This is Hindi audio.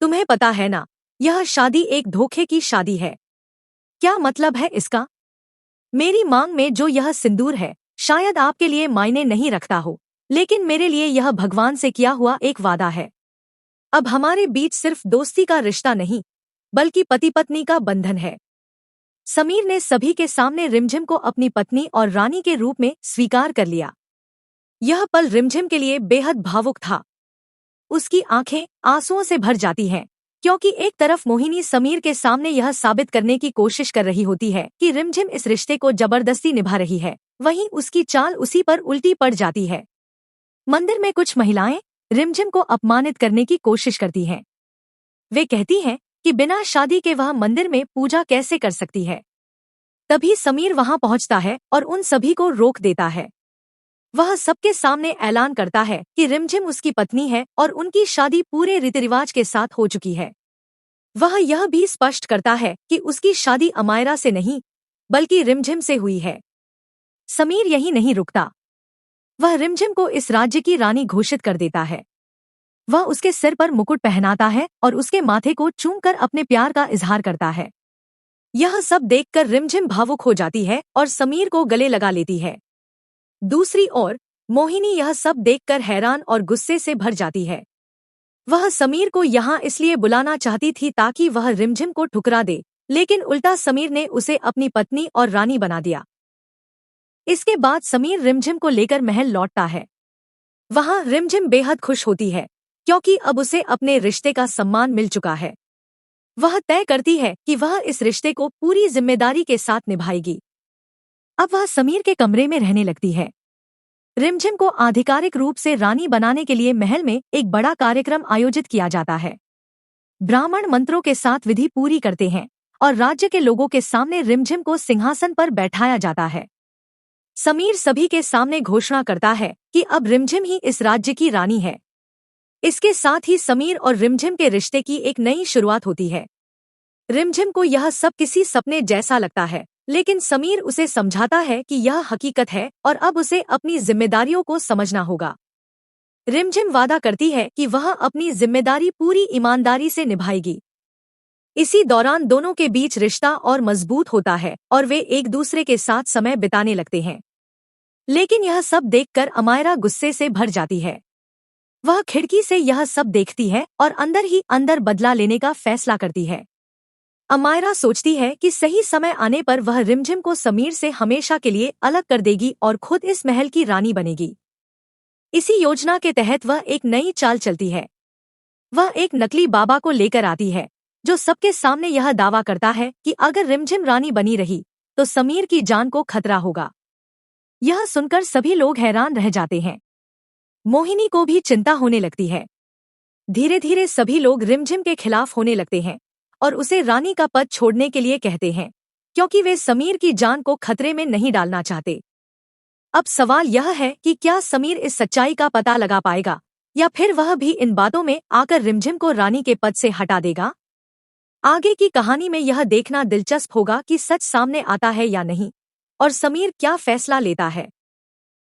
तुम्हें पता है ना, यह शादी एक धोखे की शादी है। क्या मतलब है इसका? मेरी मांग में जो यह सिंदूर है, शायद आपके लिए मायने नहीं रखता हो, लेकिन मेरे लिए यह भगवान से किया हुआ एक वादा है। अब हमारे बीच सिर्फ दोस्ती का रिश्ता नहीं, बल्कि पति पत्नी का बंधन है। समीर ने सभी के सामने रिमझिम को अपनी पत्नी और रानी के रूप में स्वीकार कर लिया। यह पल रिमझिम के लिए बेहद भावुक था। उसकी आंखें आंसुओं से भर जाती हैं, क्योंकि एक तरफ मोहिनी समीर के सामने यह साबित करने की कोशिश कर रही होती है कि रिमझिम इस रिश्ते को जबरदस्ती निभा रही है, वहीं उसकी चाल उसी पर उल्टी पड़ जाती है। मंदिर में कुछ महिलाएं रिमझिम को अपमानित करने की कोशिश करती हैं। वे कहती हैं कि बिना शादी के वह मंदिर में पूजा कैसे कर सकती है। तभी समीर वहां पहुंचता है और उन सभी को रोक देता है। वह सबके सामने ऐलान करता है कि रिमझिम उसकी पत्नी है और उनकी शादी पूरे रीति रिवाज के साथ हो चुकी है। वह यह भी स्पष्ट करता है कि उसकी शादी अमायरा से नहीं, बल्कि रिमझिम से हुई है। समीर यहीं नहीं रुकता। वह रिमझिम को इस राज्य की रानी घोषित कर देता है। वह उसके सिर पर मुकुट पहनाता है और उसके माथे को चूमकर अपने प्यार का इजहार करता है। यह सब देखकर रिमझिम भावुक हो जाती है और समीर को गले लगा लेती है। दूसरी ओर मोहिनी यह सब देखकर हैरान और गुस्से से भर जाती है। वह समीर को यहाँ इसलिए बुलाना चाहती थी ताकि वह रिमझिम को ठुकरा दे, लेकिन उल्टा समीर ने उसे अपनी पत्नी और रानी बना दिया। इसके बाद समीर रिमझिम को लेकर महल लौटता है। वहाँ रिमझिम बेहद खुश होती है, क्योंकि अब उसे अपने रिश्ते का सम्मान मिल चुका है। वह तय करती है कि वह इस रिश्ते को पूरी जिम्मेदारी के साथ निभाएगी। अब वह समीर के कमरे में रहने लगती है। रिमझिम को आधिकारिक रूप से रानी बनाने के लिए महल में एक बड़ा कार्यक्रम आयोजित किया जाता है। ब्राह्मण मंत्रों के साथ विधि पूरी करते हैं और राज्य के लोगों के सामने रिमझिम को सिंहासन पर बैठाया जाता है। समीर सभी के सामने घोषणा करता है कि अब रिमझिम ही इस राज्य की रानी है। इसके साथ ही समीर और रिमझिम के रिश्ते की एक नई शुरुआत होती है। रिमझिम को यह सब किसी सपने जैसा लगता है, लेकिन समीर उसे समझाता है कि यह हकीकत है और अब उसे अपनी जिम्मेदारियों को समझना होगा। रिमझिम वादा करती है कि वह अपनी जिम्मेदारी पूरी ईमानदारी से निभाएगी। इसी दौरान दोनों के बीच रिश्ता और मजबूत होता है और वे एक दूसरे के साथ समय बिताने लगते हैं। लेकिन यह सब देखकर अमायरा गुस्से से भर जाती है। वह खिड़की से यह सब देखती है और अंदर ही अंदर बदला लेने का फैसला करती है। अमायरा सोचती है कि सही समय आने पर वह रिमझिम को समीर से हमेशा के लिए अलग कर देगी और खुद इस महल की रानी बनेगी। इसी योजना के तहत वह एक नई चाल चलती है। वह एक नकली बाबा को लेकर आती है, जो सबके सामने यह दावा करता है कि अगर रिमझिम रानी बनी रही तो समीर की जान को खतरा होगा। यह सुनकर सभी लोग हैरान रह जाते हैं। मोहिनी को भी चिंता होने लगती है। धीरे धीरे सभी लोग रिमझिम के खिलाफ होने लगते हैं और उसे रानी का पद छोड़ने के लिए कहते हैं, क्योंकि वे समीर की जान को खतरे में नहीं डालना चाहते। अब सवाल यह है कि क्या समीर इस सच्चाई का पता लगा पाएगा या फिर वह भी इन बातों में आकर रिमझिम को रानी के पद से हटा देगा। आगे की कहानी में यह देखना दिलचस्प होगा कि सच सामने आता है या नहीं और समीर क्या फैसला लेता है।